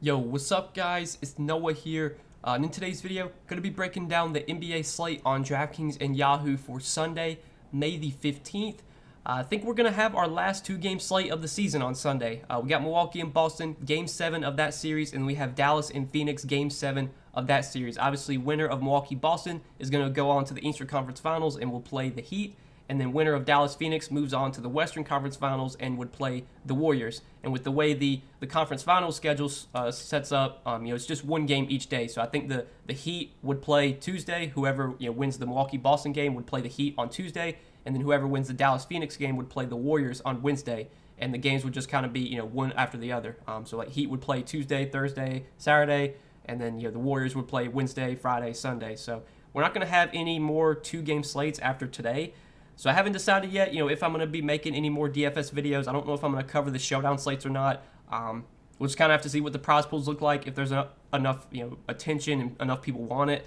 Yo, what's up guys? It's Noah here. And in today's video, going to be breaking down the NBA slate on Draftkings and Yahoo for Sunday, May the 15th. I think we're going to have our last two-game slate of the season on Sunday. We got Milwaukee and Boston, Game 7 of that series, and we have Dallas and Phoenix, Game 7 of that series. Obviously, winner of Milwaukee-Boston is going to go on to the Eastern Conference Finals and will play the Heat. And then winner of Dallas-Phoenix moves on to the Western Conference Finals and would play the Warriors. And with the way the conference finals schedule sets up, it's just one game each day. So I think the Heat would play Tuesday. Whoever wins the Milwaukee-Boston game would play the Heat on Tuesday. And then whoever wins the Dallas-Phoenix game would play the Warriors on Wednesday. And the games would just kind of be one after the other. So like Heat would play Tuesday, Thursday, Saturday. And then the Warriors would play Wednesday, Friday, Sunday. So we're not going to have any more two-game slates after today. So I haven't decided yet, if I'm going to be making any more DFS videos. I don't know if I'm going to cover the showdown slates or not. We'll just kind of have to see what the prize pools look like, if there's enough attention and enough people want it.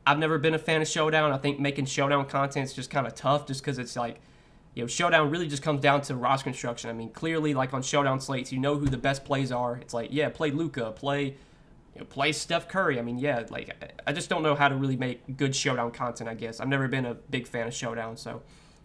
I've never been a fan of showdown. I think making showdown content is just kind of tough just because it's like, showdown really just comes down to roster construction. I mean, clearly, like on showdown slates, you know who the best plays are. It's like, play Luka, play Steph Curry. I mean, I just don't know how to really make good showdown content, I guess. I've never been a big fan of showdown, so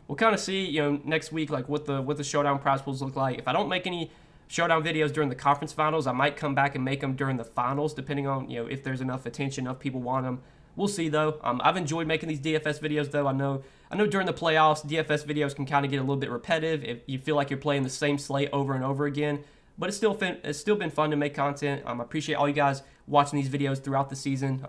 we'll kind of see, next week, like what the showdown prize pools look like. If I don't make any showdown videos during the conference finals, I might come back and make them during the finals, depending on, if there's enough attention, enough people want them. We'll see, though. I've enjoyed making these DFS videos, though. I know during the playoffs, DFS videos can kind of get a little bit repetitive if you feel like you're playing the same slate over and over again. But it's still been fun to make content. I appreciate all you guys watching these videos throughout the season,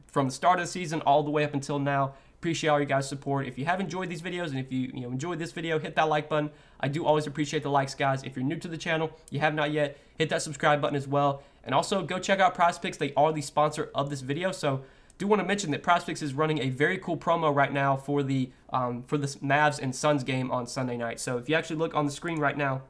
from the start of the season all the way up until now. Appreciate all you guys' support. If you have enjoyed these videos and if you enjoyed this video, hit that like button. I do always appreciate the likes, guys. If you're new to the channel, you have not yet, hit that subscribe button as well. And also go check out PrizePicks. They are the sponsor of this video. So do want to mention that PrizePicks is running a very cool promo right now for the Mavs and Suns game on Sunday night. So if you actually look on the screen right now,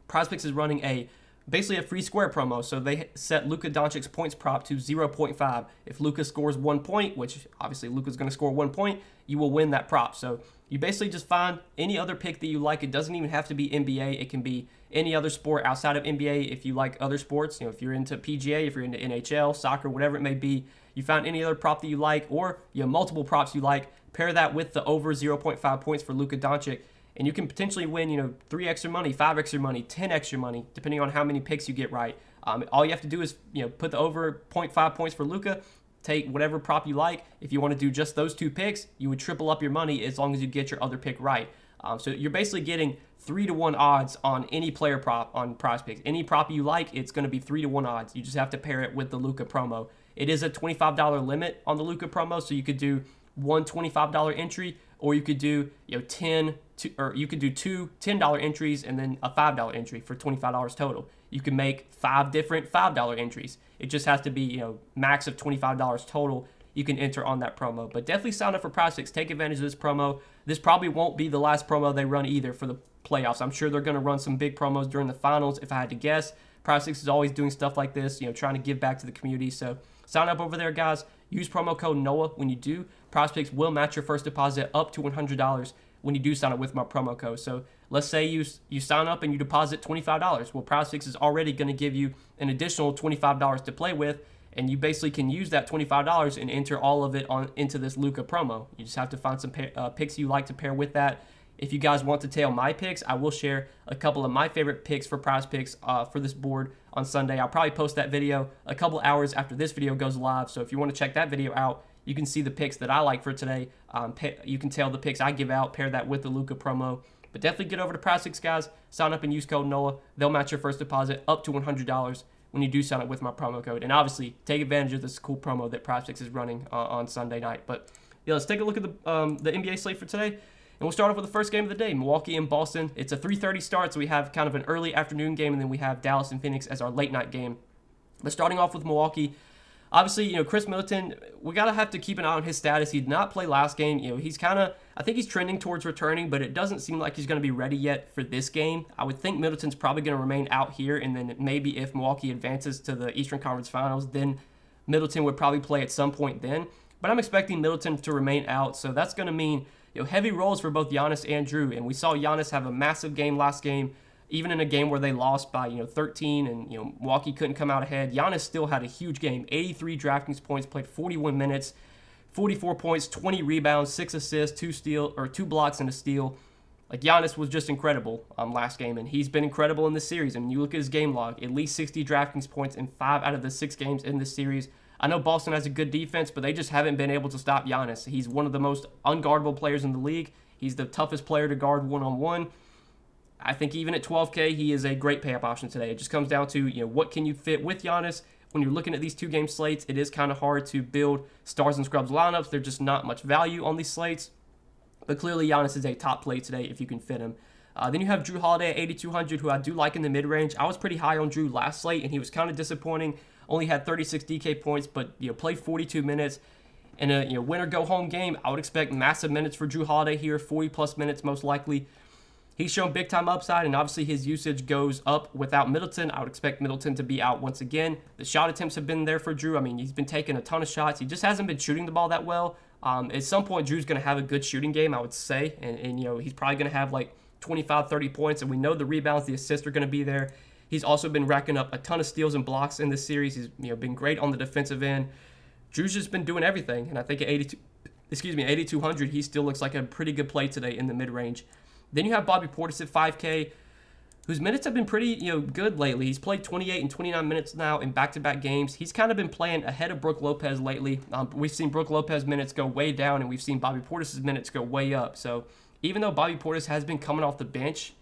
PrizePicks is running basically a free square promo. So they set Luka Doncic's points prop to 0.5. If Luka scores 1 point, which obviously Luka's going to score 1 point, you will win that prop. So you basically just find any other pick that you like. It doesn't even have to be NBA. It can be any other sport outside of NBA. If you like other sports, if you're into PGA, if you're into NHL, soccer, whatever it may be, you found any other prop that you like, or multiple props you like, pair that with the over 0.5 points for Luka Doncic, and you can potentially win, 3 extra money, 5 extra money, 10 extra money, depending on how many picks you get right. All you have to do is, put the over 0.5 points for Luka, take whatever prop you like. If you want to do just those 2 picks, you would triple up your money as long as you get your other pick right. So you're basically getting 3-to-1 odds on any player prop on PrizePicks. Any prop you like, it's going to be 3-to-1 odds. You just have to pair it with the Luka promo. It is a $25 limit on the Luka promo, so you could do one $25 entry, or you could do two $10 entries and then a $5 entry for $25 total. You can make 5 different $5 entries. It just has to be max of $25 total you can enter on that promo. But definitely sign up for PrizePicks. Take advantage of this promo. This probably won't be the last promo they run either for the playoffs. I'm sure they're going to run some big promos during the finals if I had to guess. PrizePicks is always doing stuff like this, trying to give back to the community. So sign up over there, guys. Use promo code NOAH when you do. PrizePicks will match your first deposit up to $100 when you do sign up with my promo code. So let's say you sign up and you deposit $25. Well, PrizePicks is already going to give you an additional $25 to play with, and you basically can use that $25 and enter all of it into this Luka promo. You just have to find some picks you like to pair with that. If you guys want to tail my picks, I will share a couple of my favorite picks for PrizePicks for this board on Sunday. I'll probably post that video a couple hours after this video goes live. So if you want to check that video out, you can see the picks that I like for today. You can tail the picks I give out, pair that with the Luka promo. But definitely get over to PrizePicks, guys. Sign up and use code NOAH. They'll match your first deposit up to $100 when you do sign up with my promo code. And obviously, take advantage of this cool promo that PrizePicks is running on Sunday night. But let's take a look at the NBA slate for today. And we'll start off with the first game of the day, Milwaukee and Boston. It's a 3:30 start, so we have kind of an early afternoon game, and then we have Dallas and Phoenix as our late night game. But starting off with Milwaukee, obviously, Chris Middleton, we got to have to keep an eye on his status. He did not play last game. He's I think he's trending towards returning, but it doesn't seem like he's going to be ready yet for this game. I would think Middleton's probably going to remain out here, and then maybe if Milwaukee advances to the Eastern Conference Finals, then Middleton would probably play at some point then. But I'm expecting Middleton to remain out, so that's going to mean heavy roles for both Giannis and Drew. And we saw Giannis have a massive game last game. Even in a game where they lost by 13 and Milwaukee couldn't come out ahead, Giannis still had a huge game. 83 DraftKings points, played 41 minutes, 44 points, 20 rebounds, 6 assists, 2 blocks and a steal. Like, Giannis was just incredible last game, and he's been incredible in this series. I mean, you look at his game log, at least 60 DraftKings points in 5 out of the 6 games in this series. I know Boston has a good defense, but they just haven't been able to stop Giannis. He's one of the most unguardable players in the league. He's the toughest player to guard one-on-one. I think even at 12K, he is a great pay-up option today. It just comes down to, what can you fit with Giannis? When you're looking at these 2-game slates, it is kind of hard to build stars and scrubs lineups. There's just not much value on these slates. But clearly, Giannis is a top play today if you can fit him. Then you have Jrue Holiday at 8,200, who I do like in the mid-range. I was pretty high on Jrue last slate, and he was kind of disappointing. Only had 36 DK points, but played 42 minutes. In a win-or-go-home game, I would expect massive minutes for Jrue Holiday here, 40-plus minutes most likely. He's shown big-time upside, and obviously his usage goes up without Middleton. I would expect Middleton to be out once again. The shot attempts have been there for Jrue. I mean, he's been taking a ton of shots. He just hasn't been shooting the ball that well. At some point, Drew's going to have a good shooting game, I would say, and he's probably going to have like 25, 30 points, and we know the rebounds, the assists are going to be there. He's also been racking up a ton of steals and blocks in this series. He's been great on the defensive end. Drew's just been doing everything, and I think at 8,200, he still looks like a pretty good play today in the mid-range. Then you have Bobby Portis at 5K, whose minutes have been pretty good lately. He's played 28 and 29 minutes now in back-to-back games. He's kind of been playing ahead of Brook Lopez lately. We've seen Brook Lopez minutes go way down, and we've seen Bobby Portis' minutes go way up. So even though Bobby Portis has been coming off the bench,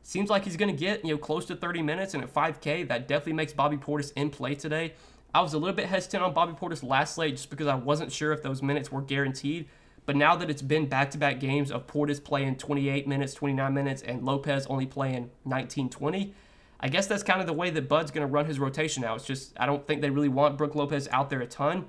seems like he's going to get close to 30 minutes, and at 5K, that definitely makes Bobby Portis in play today. I was a little bit hesitant on Bobby Portis last slate just because I wasn't sure if those minutes were guaranteed. But now that it's been back-to-back games of Portis playing 28 minutes, 29 minutes, and Lopez only playing 19, 20, I guess that's kind of the way that Bud's going to run his rotation now. It's just I don't think they really want Brook Lopez out there a ton.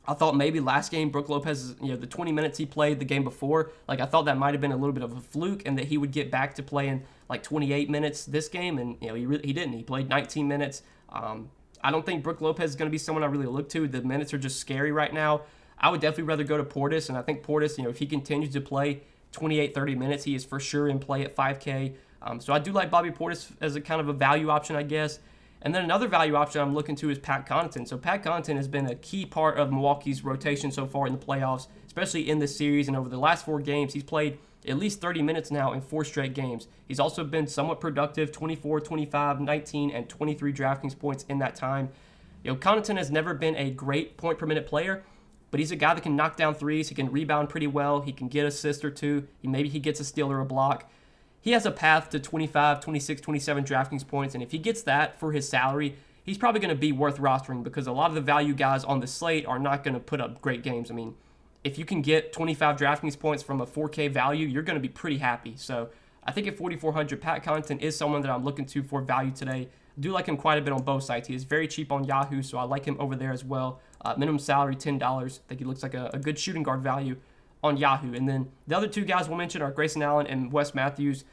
I thought maybe last game Brook Lopez, the 20 minutes he played the game before, like I thought that might have been a little bit of a fluke and that he would get back to playing like 28 minutes this game, and he didn't. He played 19 minutes. I don't think Brook Lopez is going to be someone I really look to. The minutes are just scary right now. I would definitely rather go to Portis, and I think Portis, if he continues to play 28, 30 minutes, he is for sure in play at 5K. So I do like Bobby Portis as a kind of a value option, I guess. And then another value option I'm looking to is Pat Connaughton. So Pat Connaughton has been a key part of Milwaukee's rotation so far in the playoffs, especially in this series. And over the last 4 games, he's played at least 30 minutes now in 4 straight games. He's also been somewhat productive, 24, 25, 19, and 23 DraftKings points in that time. Connaughton has never been a great point-per-minute player, but he's a guy that can knock down threes. He can rebound pretty well. He can get an assist or two. Maybe he gets a steal or a block. He has a path to 25, 26, 27 DraftKings points, and if he gets that for his salary, he's probably going to be worth rostering because a lot of the value guys on the slate are not going to put up great games. I mean, if you can get 25 DraftKings points from a 4K value, you're going to be pretty happy. So I think at 4,400, Pat Connaughton is someone that I'm looking to for value today. I do like him quite a bit on both sites. He is very cheap on Yahoo, so I like him over there as well. Minimum salary, $10. I think he looks like a good shooting guard value on Yahoo. And then the other 2 guys we'll mention are Grayson Allen and Wes Matthews.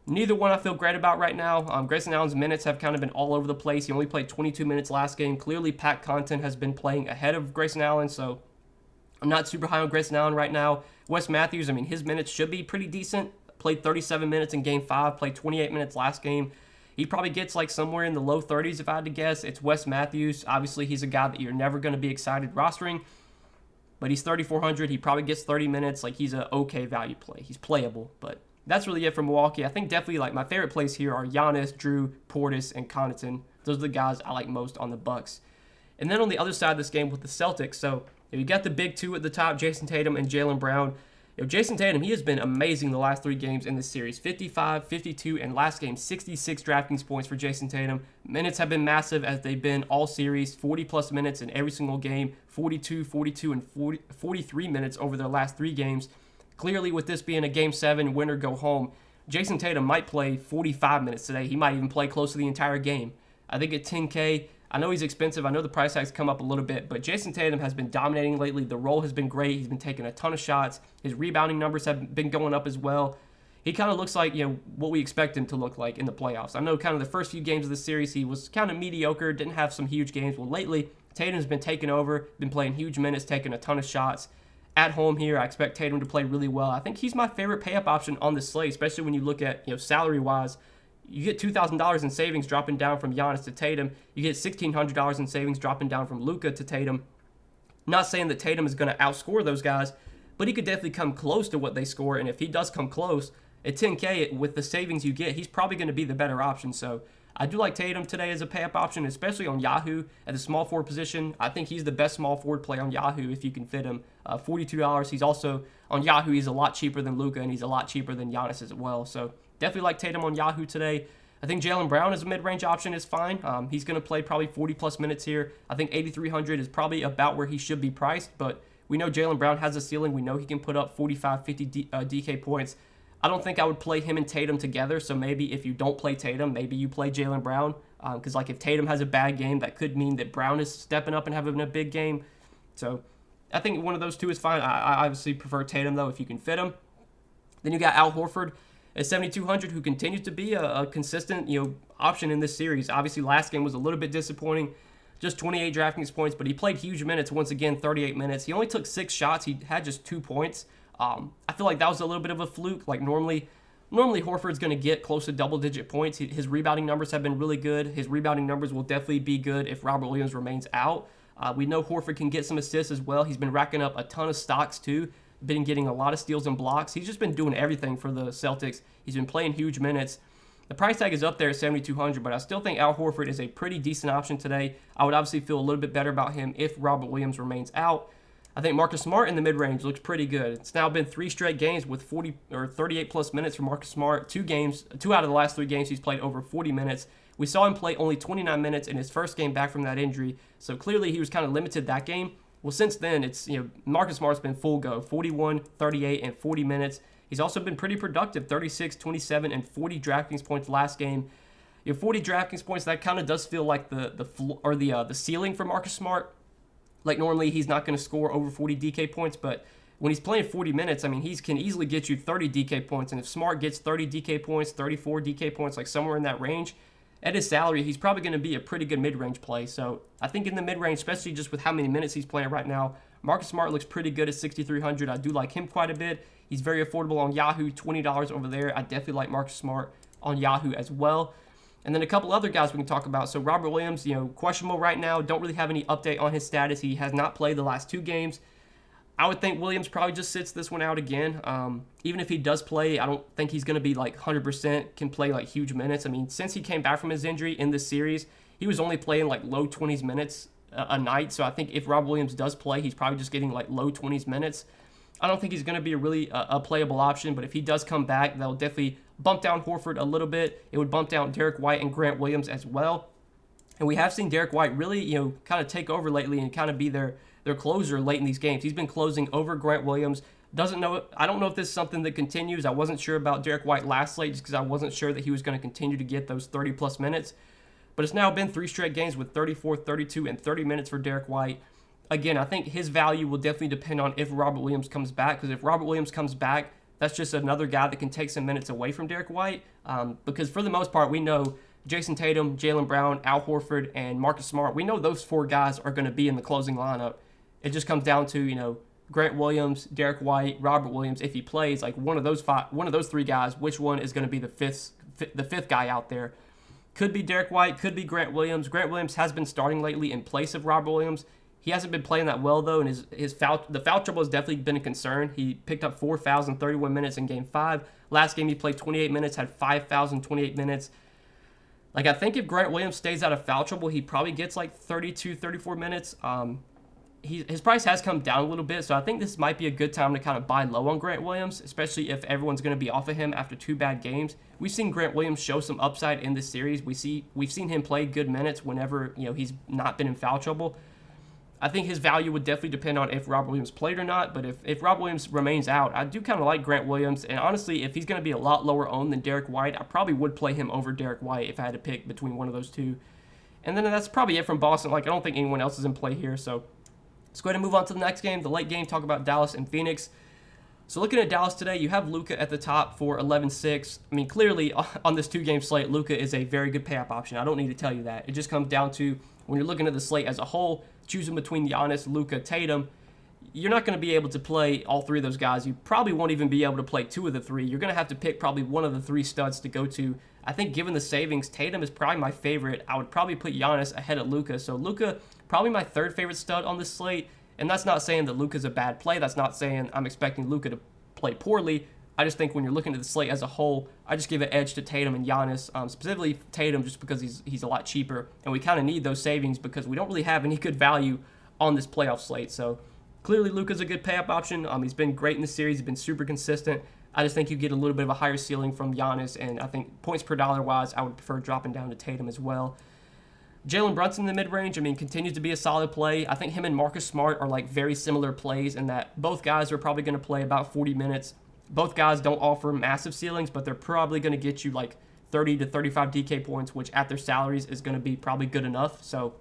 Neither one I feel great about right now. Grayson Allen's minutes have kind of been all over the place. He only played 22 minutes last game. Clearly, Pat Connaughton has been playing ahead of Grayson Allen, so I'm not super high on Grayson Allen right now. Wes Matthews, his minutes should be pretty decent. Played 37 minutes in Game 5, played 28 minutes last game. He probably gets like somewhere in the low 30s if I had to guess. It's Wes Matthews. Obviously, he's a guy that you're never going to be excited rostering, but he's 3,400. He probably gets 30 minutes. Like, he's an okay value play. He's playable, but that's really it for Milwaukee. I think definitely like my favorite plays here are Giannis, Jrue, Portis, and Connaughton. Those are the guys I like most on the Bucks. And then on the other side of this game with the Celtics, so you got the big 2 at the top, Jason Tatum and Jaylen Brown. Jason Tatum, he has been amazing the last 3 games in this series. 55, 52, and last game, 66 DraftKings points for Jason Tatum. Minutes have been massive as they've been all series, 40-plus minutes in every single game, 42, 42, and 43 minutes over their last 3 games. Clearly, with this being a Game 7, win or go home, Jason Tatum might play 45 minutes today. He might even play close to the entire game. I think at 10K, I know he's expensive. I know the price tag's come up a little bit, but Jason Tatum has been dominating lately. The role has been great. He's been taking a ton of shots. His rebounding numbers have been going up as well. He kind of looks like, what we expect him to look like in the playoffs. I know kind of the first few games of the series, he was kind of mediocre, didn't have some huge games. Well, lately, Tatum's been taking over, been playing huge minutes, taking a ton of shots. At home here, I expect Tatum to play really well. I think he's my favorite pay-up option on the slate, especially when you look at, salary-wise. you get $2,000 in savings dropping down from Giannis to Tatum. You get $1,600 in savings dropping down from Luka to Tatum. Not saying that Tatum is going to outscore those guys, but he could definitely come close to what they score. And if he does come close at 10K with the savings you get, he's probably going to be the better option. So I do like Tatum today as a pay-up option, especially on Yahoo at the small forward position. I think he's the best small forward play on Yahoo if you can fit him. $42. He's also on Yahoo. He's a lot cheaper than Luka, and he's a lot cheaper than Giannis as well. So definitely like Tatum on Yahoo today. I think Jaylen Brown as a mid-range option is fine. He's going to play probably 40-plus minutes here. I think 8,300 is probably about where he should be priced, but we know Jaylen Brown has a ceiling. We know he can put up 45, 50 DK points. I don't think I would play him and Tatum together, so maybe if you don't play Tatum, maybe you play Jaylen Brown, because like if Tatum has a bad game, that could mean that Brown is stepping up and having a big game. So I think one of those two is fine. I obviously prefer Tatum, though, if you can fit him. Then you got Al Horford at 7,200, who continues to be a consistent option in this series. Obviously, last game was a little bit disappointing, just 28 DraftKings points, but he played huge minutes once again, 38 minutes. He only took 6 shots. He had just 2 points. I feel like that was a little bit of a fluke. Like normally Horford's going to get close to double-digit points. His rebounding numbers have been really good. His rebounding numbers will definitely be good if Robert Williams remains out. We know Horford can get some assists as well. He's been racking up a ton of stocks too. Been getting a lot of steals and blocks. He's just been doing everything for the Celtics. He's been playing huge minutes. The price tag is up there at 7,200, but I still think Al Horford is a pretty decent option today. I would obviously feel a little bit better about him if Robert Williams remains out. I think Marcus Smart in the mid-range looks pretty good. It's now been 3 straight games with 40 or 38-plus minutes for Marcus Smart. 2 out of the last 3 games he's played over 40 minutes. We saw him play only 29 minutes in his first game back from that injury, so clearly he was kind of limited that game. Well, since then, it's Marcus Smart's been full go, 41, 38, and 40 minutes. He's also been pretty productive, 36, 27, and 40 DraftKings points last game. 40 DraftKings points, that kind of does feel like the ceiling for Marcus Smart. Like normally he's not going to score over 40 DK points, but when he's playing 40 minutes, I mean, he can easily get you 30 DK points. And if Smart gets 30 DK points, 34 DK points, like somewhere in that range, at his salary, he's probably going to be a pretty good mid-range play. So I think in the mid-range, especially just with how many minutes he's playing right now, Marcus Smart looks pretty good at 6,300. I do like him quite a bit. He's very affordable on Yahoo, $20 over there. I definitely like Marcus Smart on Yahoo as well. And then a couple other guys we can talk about. So Robert Williams, questionable right now. Don't really have any update on his status. He has not played the last 2 games. I would think Williams probably just sits this one out again. Even if he does play, I don't think he's going to be like 100%, can play like huge minutes. I mean, since he came back from his injury in this series, he was only playing like low 20s minutes a night. So I think if Robert Williams does play, he's probably just getting like low 20s minutes. I don't think he's going to be a playable option, but if he does come back, that'll definitely bump down Horford a little bit. It would bump down Derek White and Grant Williams as well. And we have seen Derek White really, kind of take over lately and kind of be their closer late in these games. He's been closing over Grant Williams. I don't know if this is something that continues. I wasn't sure about Derek White last slate just because I wasn't sure that he was going to continue to get those 30-plus minutes. But it's now been 3 straight games with 34, 32, and 30 minutes for Derek White. Again, I think his value will definitely depend on if Robert Williams comes back, because if Robert Williams comes back, that's just another guy that can take some minutes away from Derek White. Because for the most part, we know Jason Tatum, Jaylen Brown, Al Horford, and Marcus Smart, we know those 4 guys are going to be in the closing lineup. It just comes down to, Grant Williams, Derek White, Robert Williams. If he plays, like one of those 3 guys, which one is going to be the fifth guy out there? Could be Derek White, could be Grant Williams. Grant Williams has been starting lately in place of Robert Williams. He hasn't been playing that well, though, and the foul trouble has definitely been a concern. He picked up 4 fouls in 31 minutes in Game 5. Last game, he played 28 minutes, had 5 fouls in 28 minutes. Like, I think if Grant Williams stays out of foul trouble, he probably gets, 32, 34 minutes. His price has come down a little bit, so I think this might be a good time to kind of buy low on Grant Williams, especially if everyone's going to be off of him after 2 bad games. We've seen Grant Williams show some upside in this series. We've seen him play good minutes whenever he's not been in foul trouble. I think his value would definitely depend on if Robert Williams played or not, but if Robert Williams remains out, I do kind of like Grant Williams, and honestly, if he's going to be a lot lower owned than Derek White, I probably would play him over Derek White if I had to pick between one of those 2. And then that's probably it from Boston. I don't think anyone else is in play here, so let's go ahead and move on to the next game, the late game, talk about Dallas and Phoenix. So looking at Dallas today, you have Luka at the top for 11-6. I mean, clearly on this 2-game slate, Luka is a very good pay-up option. I don't need to tell you that. It just comes down to when you're looking at the slate as a whole, choosing between Giannis, Luka, Tatum, you're not going to be able to play all three of those guys. You probably won't even be able to play two of the three. You're going to have to pick probably one of the three studs to go to. I think given the savings, Tatum is probably my favorite. I would probably put Giannis ahead of Luka. So Luka, probably my third favorite stud on this slate. And that's not saying that Luka's a bad play. That's not saying I'm expecting Luka to play poorly. I just think when you're looking at the slate as a whole, I just give an edge to Tatum and Giannis, specifically Tatum just because he's a lot cheaper. And we kind of need those savings because we don't really have any good value on this playoff slate. So clearly Luka's a good pay-up option. He's been great in the series. He's been super consistent. I just think you get a little bit of a higher ceiling from Giannis. And I think points per dollar wise, I would prefer dropping down to Tatum as well. Jalen Brunson in the mid-range, continues to be a solid play. I think him and Marcus Smart are like very similar plays in that both guys are probably going to play about 40 minutes. Both guys don't offer massive ceilings, but they're probably going to get you like 30 to 35 DK points, which at their salaries is going to be probably good enough. So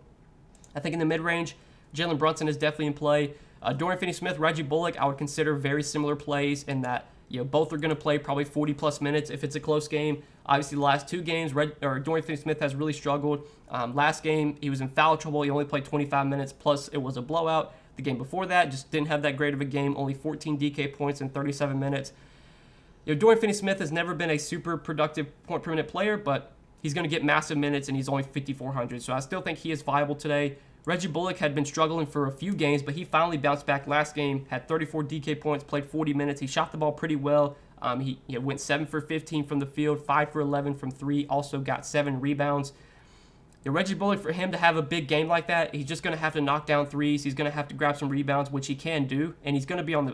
I think in the mid-range, Jalen Brunson is definitely in play. Dorian Finney-Smith, Reggie Bullock, I would consider very similar plays in that both are going to play probably 40-plus minutes if it's a close game. Obviously, the last two games, Dorian Finney-Smith has really struggled. Last game, he was in foul trouble. He only played 25 minutes, plus it was a blowout. The game before that just didn't have that great of a game, only 14 DK points in 37 minutes. Dorian Finney-Smith has never been a super productive point per minute player, but he's going to get massive minutes, and he's only 5,400. So I still think he is viable today. Reggie Bullock had been struggling for a few games, but he finally bounced back last game, had 34 DK points, played 40 minutes. He shot the ball pretty well. He went 7 for 15 from the field, 5 for 11 from 3, also got 7 rebounds. Reggie Bullock, for him to have a big game like that, he's just going to have to knock down threes. He's going to have to grab some rebounds, which he can do, and he's going to be on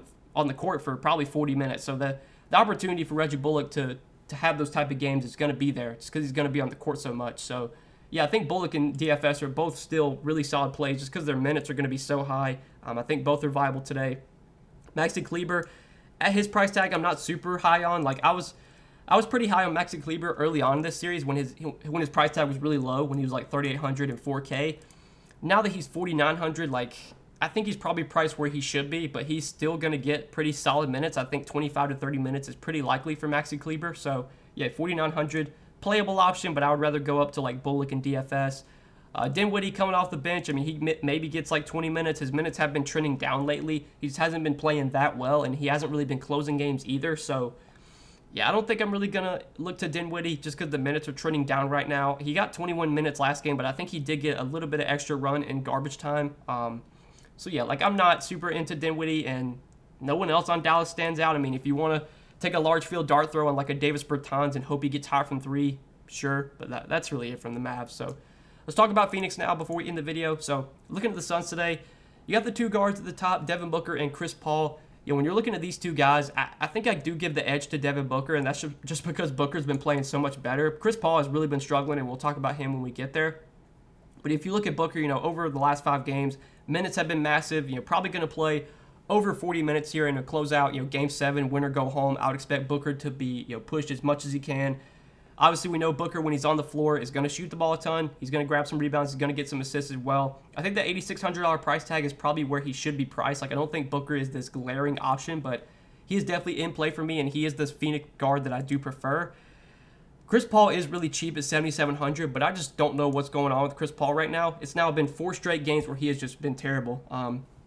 the court for probably 40 minutes. So the opportunity for Reggie Bullock to have those type of games is going to be there just because he's going to be on the court so much. So, yeah, I think Bullock and DFS are both still really solid plays just because their minutes are going to be so high. I think both are viable today. Maxi Kleber, at his price tag, I'm not super high on. Like, I was pretty high on Maxi Kleber early on in this series when his price tag was really low, when he was like 3,800 and 4K. Now that he's 4,900, like, I think he's probably priced where he should be, but he's still going to get pretty solid minutes. I think 25 to 30 minutes is pretty likely for Maxi Kleber. So, yeah, 4,900, playable option, but I would rather go up to like Bullock and DFS. Dinwiddie coming off the bench, he maybe gets like 20 minutes. His minutes have been trending down lately. He just hasn't been playing that well, and he hasn't really been closing games either. So, yeah, I don't think I'm really going to look to Dinwiddie just because the minutes are trending down right now. He got 21 minutes last game, but I think he did get a little bit of extra run in garbage time. So, yeah, like I'm not super into Dinwiddie, and no one else on Dallas stands out. If you want to take a large field dart throw on like a Davis Bertans and hope he gets hot from 3, sure, but that's really it from the Mavs. So let's talk about Phoenix now before we end the video. So looking at the Suns today, you got the two guards at the top, Devin Booker and Chris Paul. When you're looking at these two guys, I think I do give the edge to Devin Booker, and that's just because Booker's been playing so much better. Chris Paul has really been struggling, and we'll talk about him when we get there. But if you look at Booker, over the last 5 games, minutes have been massive. Probably going to play over 40 minutes here in a closeout, Game 7, win or go home. I would expect Booker to be, pushed as much as he can. Obviously, we know Booker, when he's on the floor, is going to shoot the ball a ton. He's going to grab some rebounds. He's going to get some assists as well. I think the $8,600 price tag is probably where he should be priced. Like, I don't think Booker is this glaring option, but he is definitely in play for me, and he is this Phoenix guard that I do prefer. Chris Paul is really cheap at $7,700, but I just don't know what's going on with Chris Paul right now. It's now been 4 straight games where he has just been terrible.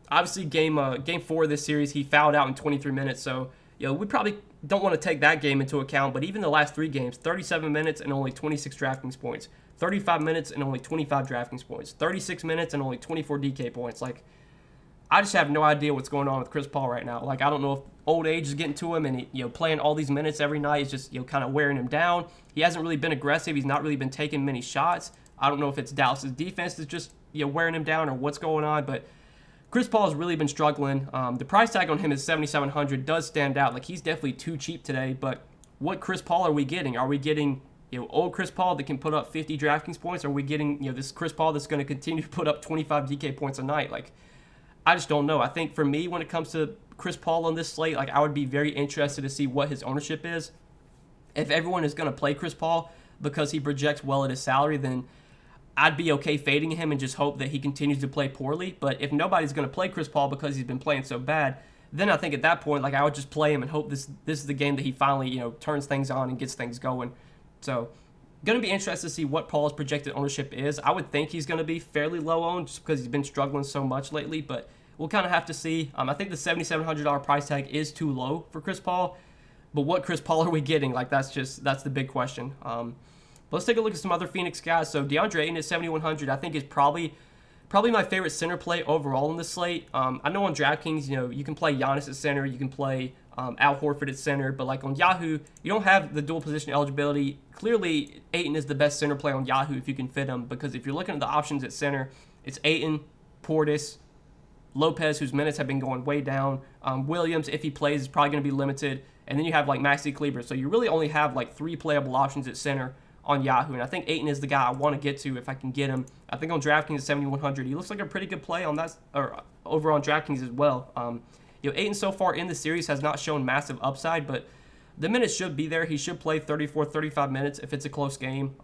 Obviously, game 4 of this series, he fouled out in 23 minutes, so we probably don't want to take that game into account, but even the last 3 games, 37 minutes and only 26 DraftKings points, 35 minutes and only 25 DraftKings points, 36 minutes and only 24 DK points. Like, I just have no idea what's going on with Chris Paul right now. Like, I don't know if old age is getting to him, and playing all these minutes every night is just kind of wearing him down. He hasn't really been aggressive. He's not really been taking many shots. I don't know if it's Dallas's defense that's just wearing him down or what's going on, but Chris Paul has really been struggling. The price tag on him is $7,700. Does stand out. Like, he's definitely too cheap today. But what Chris Paul are we getting? Are we getting old Chris Paul that can put up 50 DraftKings points? Or are we getting this Chris Paul that's going to continue to put up 25 DK points a night? Like, I just don't know. I think for me, when it comes to Chris Paul on this slate, like, I would be very interested to see what his ownership is. If everyone is going to play Chris Paul because he projects well at his salary, then I'd be okay fading him and just hope that he continues to play poorly. But if nobody's going to play Chris Paul because he's been playing so bad, then I think at that point, like, I would just play him and hope this is the game that he finally, turns things on and gets things going. So, going to be interested to see what Paul's projected ownership is. I would think he's going to be fairly low owned just because he's been struggling so much lately. But we'll kind of have to see. I think the $7,700 price tag is too low for Chris Paul, but what Chris Paul are we getting? Like, that's the big question. But let's take a look at some other Phoenix guys. So DeAndre Ayton at 7,100, I think is probably my favorite center play overall in the slate. I know on DraftKings, you can play Giannis at center, you can play Al Horford at center, but like on Yahoo, you don't have the dual position eligibility. Clearly, Ayton is the best center play on Yahoo if you can fit him, because if you're looking at the options at center, it's Ayton, Portis, Lopez, whose minutes have been going way down. Williams, if he plays, is probably going to be limited. And then you have like Maxi Kleber. So you really only have like 3 playable options at center on Yahoo. And I think Ayton is the guy I want to get to if I can get him. I think on DraftKings at 7,100, he looks like a pretty good play on that, or over on DraftKings as well. Ayton so far in the series has not shown massive upside, but the minutes should be there. He should play 34, 35 minutes if it's a close game.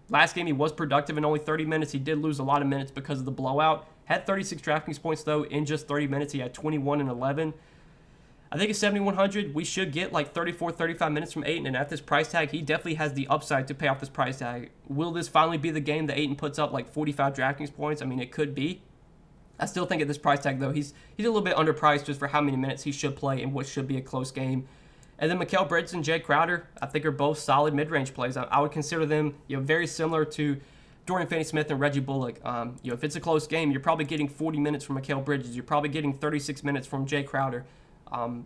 Last game he was productive in only 30 minutes. He did lose a lot of minutes because of the blowout. Had 36 DraftKings points though in just 30 minutes. He had 21 and 11. I think at 7,100 we should get like 34, 35 minutes from Ayton, and at this price tag he definitely has the upside to pay off this price tag. Will this finally be the game that Ayton puts up like 45 DraftKings points? I mean, it could be. I still think at this price tag though he's a little bit underpriced just for how many minutes he should play in what should be a close game. And then Mikal Bridges and Jay Crowder, I think, are both solid mid-range plays. I would consider them, very similar to Dorian Finney-Smith and Reggie Bullock. If it's a close game, you're probably getting 40 minutes from Mikal Bridges. You're probably getting 36 minutes from Jay Crowder.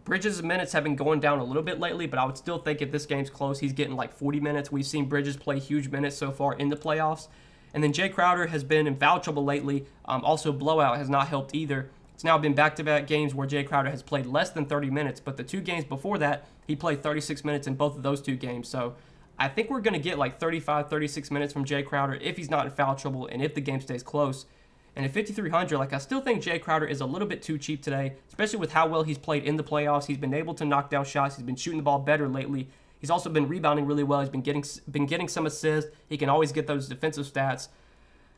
Bridges' minutes have been going down a little bit lately, but I would still think if this game's close, he's getting like 40 minutes. We've seen Bridges play huge minutes so far in the playoffs. And then Jay Crowder has been in foul trouble lately. Also, blowout has not helped either. It's now been back-to-back games where Jay Crowder has played less than 30 minutes, but the 2 games before that, he played 36 minutes in both of those 2 games. So I think we're going to get like 35, 36 minutes from Jay Crowder if he's not in foul trouble and if the game stays close. And at 5,300, I still think Jay Crowder is a little bit too cheap today, especially with how well he's played in the playoffs. He's been able to knock down shots. He's been shooting the ball better lately. He's also been rebounding really well. He's been getting some assists. He can always get those defensive stats.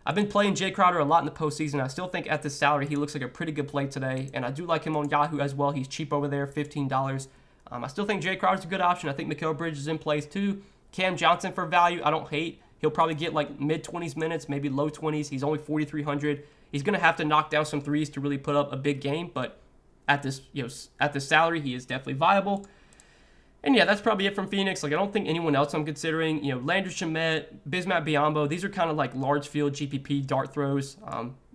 I've been playing Jay Crowder a lot in the postseason. I still think at this salary he looks like a pretty good play today, and I do like him on Yahoo as well. He's cheap over there, $15. I still think Jay Crowder's a good option. I think Mikal Bridges is in place too. Cam Johnson for value, I don't hate. He'll probably get like mid-20s minutes, maybe low 20s. He's only 4,300. He's going to have to knock down some threes to really put up a big game, but at this salary, he is definitely viable. And yeah, that's probably it from Phoenix. I don't think anyone else I'm considering. Landry Shamet, Bismack Biyombo, these are kind of like large field GPP dart throws.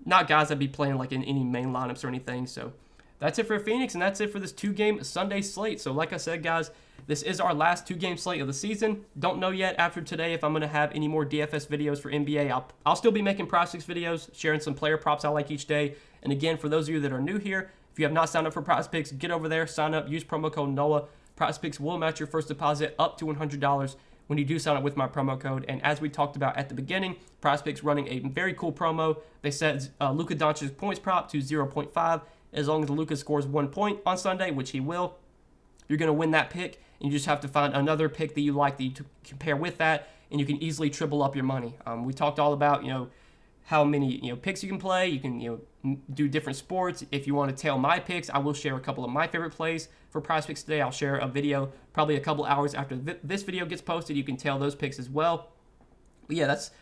Not guys I'd be playing like in any main lineups or anything. So that's it for Phoenix, and that's it for this 2-game Sunday slate. So like I said, guys, this is our last 2-game slate of the season. Don't know yet after today if I'm going to have any more DFS videos for NBA. I'll still be making prospects videos, sharing some player props I like each day. And again, for those of you that are new here, if you have not signed up for prospects, get over there, sign up, use promo code NOAH. Prospects will match your first deposit up to $100 when you do sign up with my promo code. And as we talked about at the beginning, Prospects running a very cool promo. They set Luka Doncic's points prop to 0.5. As long as Luka scores 1 point on Sunday, which he will, you're going to win that pick. And you just have to find another pick that you like that you compare with that, and you can easily triple up your money. We talked all about, how many picks you can play. You can do different sports. If you want to tail my picks, I will share a couple of my favorite plays for prospects today. I'll share a video probably a couple hours after this video gets posted. You can tail those picks as well. But yeah, that's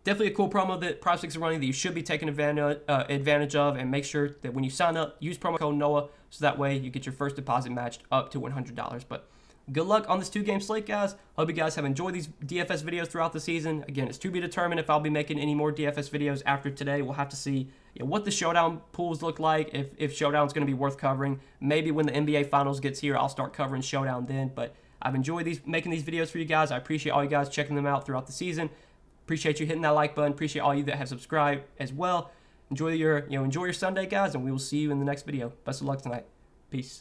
definitely a cool promo that prospects are running that you should be taking advantage of. And make sure that when you sign up, use promo code NOAH so that way you get your first deposit matched up to $100. But good luck on this 2-game slate, guys. Hope you guys have enjoyed these DFS videos throughout the season. Again, it's to be determined if I'll be making any more DFS videos after today. We'll have to see what the showdown pools look like, if showdown's going to be worth covering. Maybe when the NBA Finals gets here, I'll start covering showdown then. But I've enjoyed making these videos for you guys. I appreciate all you guys checking them out throughout the season. Appreciate you hitting that like button. Appreciate all you that have subscribed as well. Enjoy your Sunday, guys, and we will see you in the next video. Best of luck tonight. Peace.